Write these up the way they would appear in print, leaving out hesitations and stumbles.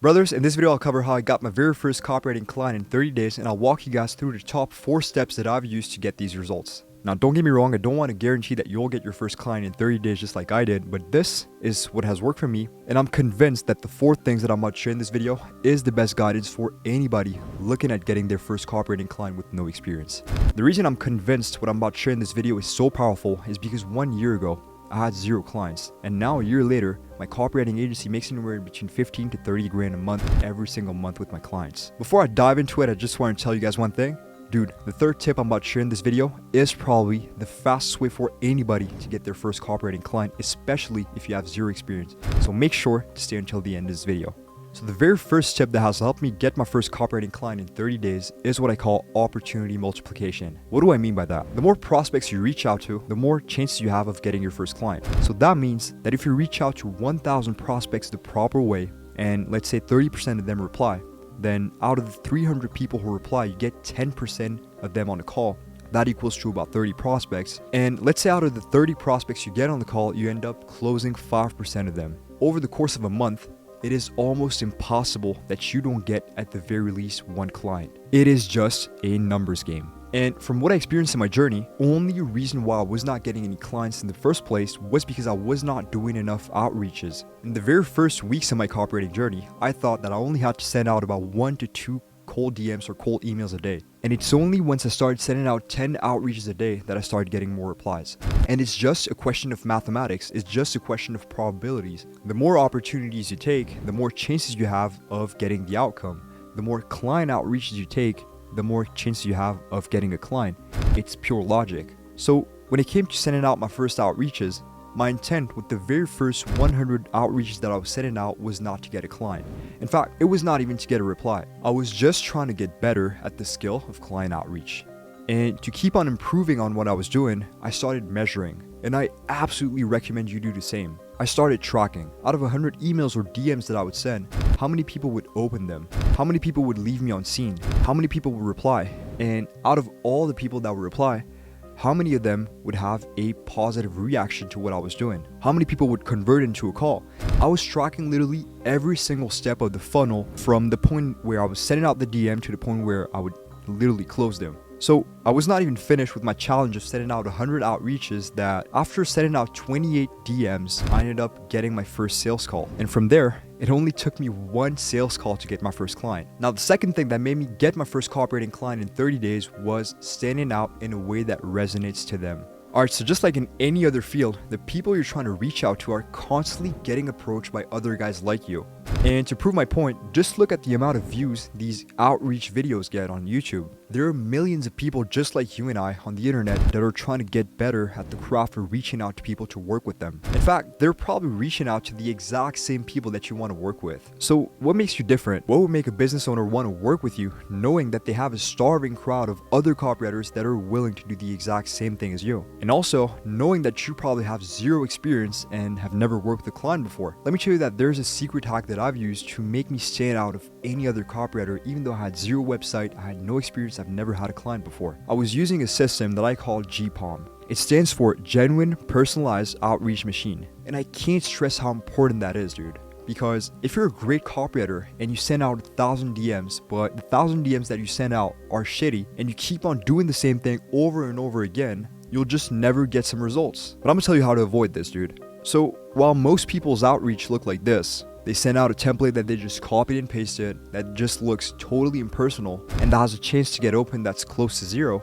Brothers, in this video I'll cover how I got my very first copywriting client in 30 days, and I'll walk you guys through the top 4 steps that I've used to get these results. Now don't get me wrong, I don't want to guarantee that you'll get your first client in 30 days just like I did, but this is what has worked for me, and I'm convinced that the 4 things that I'm about to share in this video is the best guidance for anybody looking at getting their first copywriting client with no experience. The reason I'm convinced what I'm about to share in this video is so powerful is because 1 year ago, I had 0 clients, and now a year later, my copywriting agency makes anywhere between 15 to 30 grand a month every single month with my clients. Before I dive into it, I just want to tell you guys one thing. Dude, the 3rd tip I'm about to share in this video is probably the fastest way for anybody to get their first copywriting client, especially if you have 0 experience. So make sure to stay until the end of this video. So the very first tip that has helped me get my first copywriting client in 30 days is what I call opportunity multiplication. What do I mean by that? The more prospects you reach out to, the more chances you have of getting your first client. So that means that if you reach out to 1,000 prospects the proper way, and let's say 30% of them reply, then out of the 300 people who reply, you get 10% of them on a call. That equals to about 30 prospects. And let's say out of the 30 prospects you get on the call, you end up closing 5% of them. Over the course of a month, it is almost impossible that you don't get at the very least 1 client. It is just a numbers game. And from what I experienced in my journey, only reason why I was not getting any clients in the first place was because I was not doing enough outreaches. In the very first weeks of my copywriting journey, I thought that I only had to send out about 1 to 2 cold DMs or cold emails a day. And it's only once I started sending out 10 outreaches a day that I started getting more replies. And it's just a question of mathematics. It's just a question of probabilities. The more opportunities you take, the more chances you have of getting the outcome. The more client outreaches you take, the more chances you have of getting a client. It's pure logic. So when it came to sending out my first outreaches, my intent with the very first 100 outreaches that I was sending out was not to get a client. In fact, it was not even to get a reply. I was just trying to get better at the skill of client outreach. And to keep on improving on what I was doing, I started measuring. And I absolutely recommend you do the same. I started tracking. Out of 100 emails or DMs that I would send, how many people would open them? How many people would leave me unseen? How many people would reply? And out of all the people that would reply, how many of them would have a positive reaction to what I was doing? How many people would convert into a call? I was tracking literally every single step of the funnel from the point where I was sending out the DM to the point where I would literally close them. So I was not even finished with my challenge of sending out 100 outreaches that after sending out 28 DMs, I ended up getting my first sales call. And from there, it only took me 1 sales call to get my first client. Now, the second thing that made me get my first copywriting client in 30 days was standing out in a way that resonates to them. Alright, so just like in any other field, the people you're trying to reach out to are constantly getting approached by other guys like you. And to prove my point, just look at the amount of views these outreach videos get on YouTube. There are millions of people just like you and I on the internet that are trying to get better at the craft of reaching out to people to work with them. In fact, they're probably reaching out to the exact same people that you want to work with. So what makes you different? What would make a business owner want to work with you knowing that they have a starving crowd of other copywriters that are willing to do the exact same thing as you? And also knowing that you probably have 0 experience and have never worked with a client before. Let me tell you that there's a secret hack that I've used to make me stand out of any other copywriter. Even though I had 0 website, I had no experience, I've never had a client before. I was using a system that I call GPOM. It stands for Genuine Personalized Outreach Machine. And I can't stress how important that is, dude. Because if you're a great copywriter and you send out 1,000 DMs, but the 1,000 DMs that you send out are shitty, and you keep on doing the same thing over and over again, you'll just never get some results. But I'm gonna tell you how to avoid this, dude. So while most people's outreach look like this, they send out a template that they just copied and pasted that just looks totally impersonal and that has a chance to get open that's close to 0.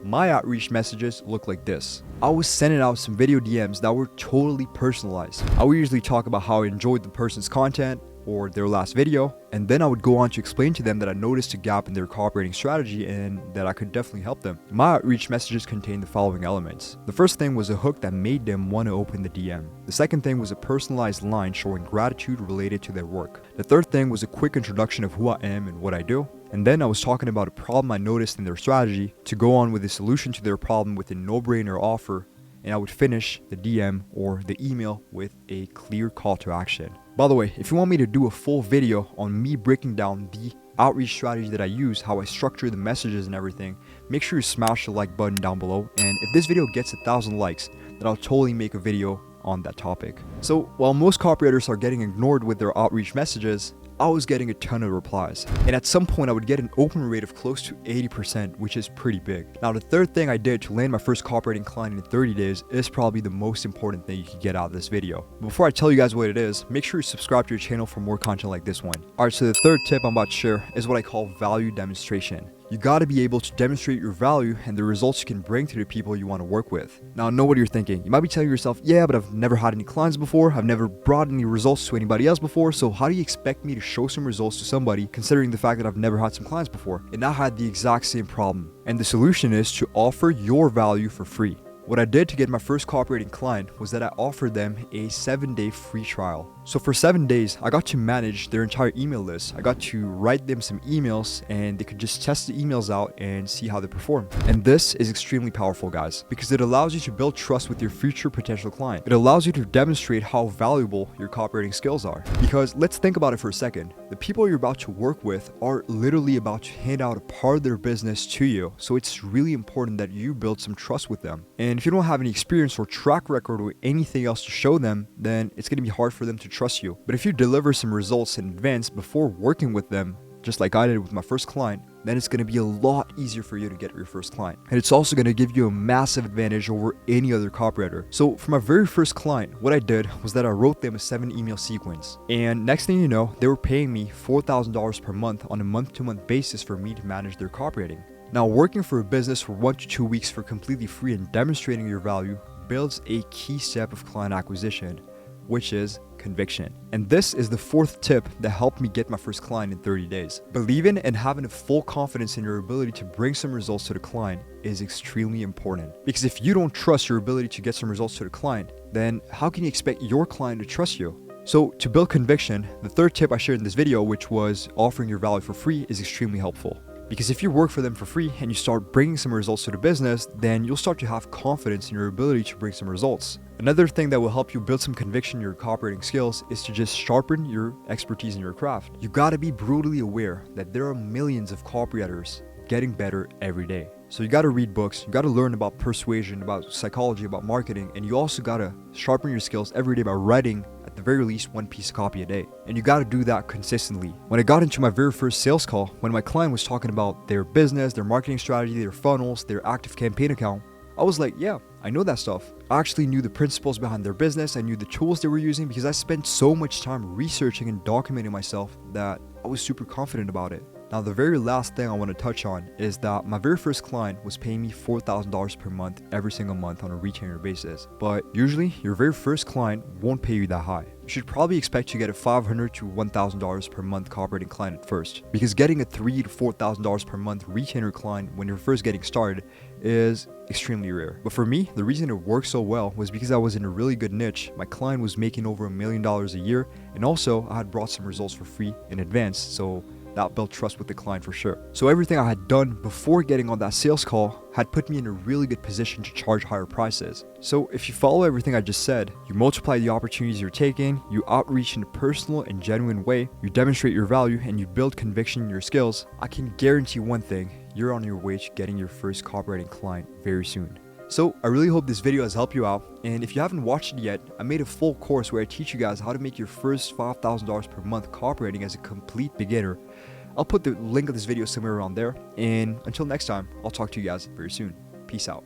My outreach messages look like this. I was sending out some video DMs that were totally personalized. I would usually talk about how I enjoyed the person's content or their last video, and then I would go on to explain to them that I noticed a gap in their copywriting strategy and that I could definitely help them. My outreach messages contained the following elements. The first thing was a hook that made them want to open the DM. The second thing was a personalized line showing gratitude related to their work. The third thing was a quick introduction of who I am and what I do. And then I was talking about a problem I noticed in their strategy to go on with a solution to their problem with a no-brainer offer, and I would finish the DM or the email with a clear call to action. By the way, if you want me to do a full video on me breaking down the outreach strategy that I use, how I structure the messages and everything, make sure you smash the like button down below. And if this video gets 1,000 likes, then I'll totally make a video on that topic. So while most copywriters are getting ignored with their outreach messages, I was getting a ton of replies. And at some point I would get an open rate of close to 80%, which is pretty big. Now the third thing I did to land my first copywriting client in 30 days is probably the most important thing you can get out of this video. Before I tell you guys what it is, make sure you subscribe to your channel for more content like this one. Alright, so the third tip I'm about to share is what I call value demonstration. You gotta be able to demonstrate your value and the results you can bring to the people you want to work with. Now I know what you're thinking. You might be telling yourself, yeah, but I've never had any clients before, I've never brought any results to anybody else before, so how do you expect me to show some results to somebody considering the fact that I've never had some clients before? And I had the exact same problem. And the solution is to offer your value for free. What I did to get my first copywriting client was that I offered them a 7-day free trial. So for 7 days, I got to manage their entire email list. I got to write them some emails and they could just test the emails out and see how they perform. And this is extremely powerful, guys, because it allows you to build trust with your future potential client. It allows you to demonstrate how valuable your copywriting skills are. Because let's think about it for a second. The people you're about to work with are literally about to hand out a part of their business to you. So it's really important that you build some trust with them. And if you don't have any experience or track record or anything else to show them, then it's going to be hard for them to trust you. But if you deliver some results in advance before working with them, just like I did with my first client, then it's going to be a lot easier for you to get your first client. And it's also going to give you a massive advantage over any other copywriter. So for my very first client, what I did was that I wrote them a 7-email sequence. And next thing you know, they were paying me $4,000 per month on a month-to-month basis for me to manage their copywriting. Now, working for a business for 1 to 2 weeks for completely free and demonstrating your value builds a key step of client acquisition, which is conviction. And this is the fourth tip that helped me get my first client in 30 days. Believing and having a full confidence in your ability to bring some results to the client is extremely important. Because if you don't trust your ability to get some results to the client, then how can you expect your client to trust you? So to build conviction, the third tip I shared in this video, which was offering your value for free, is extremely helpful. Because if you work for them for free and you start bringing some results to the business, then you'll start to have confidence in your ability to bring some results. Another thing that will help you build some conviction in your copywriting skills is to just sharpen your expertise in your craft. You gotta be brutally aware that there are millions of copywriters getting better every day. So you gotta read books, you gotta learn about persuasion, about psychology, about marketing, and you also gotta sharpen your skills every day by writing at the very least 1 piece of copy a day. And you gotta do that consistently. When I got into my very first sales call, when my client was talking about their business, their marketing strategy, their funnels, their active campaign account, I was like, yeah, I know that stuff. I actually knew the principles behind their business. I knew the tools they were using because I spent so much time researching and documenting myself that I was super confident about it. Now, the very last thing I want to touch on is that my very first client was paying me $4,000 per month every single month on a retainer basis. But usually, your very first client won't pay you that high. You should probably expect to get a $500 to $1,000 per month copywriting client at first, because getting a $3,000 to $4,000 per month retainer client when you're first getting started is extremely rare. But for me, the reason it worked so well was because I was in a really good niche. My client was making over $1 million a year, and also I had brought some results for free in advance, so that built trust with the client for sure. So everything I had done before getting on that sales call had put me in a really good position to charge higher prices. So if you follow everything I just said, you multiply the opportunities you're taking, you outreach in a personal and genuine way, you demonstrate your value, and you build conviction in your skills, I can guarantee one thing: you're on your way to getting your first copywriting client very soon. So I really hope this video has helped you out, and if you haven't watched it yet, I made a full course where I teach you guys how to make your first $5,000 per month copywriting as a complete beginner. I'll put the link of this video somewhere around there, and until next time, I'll talk to you guys very soon. Peace out.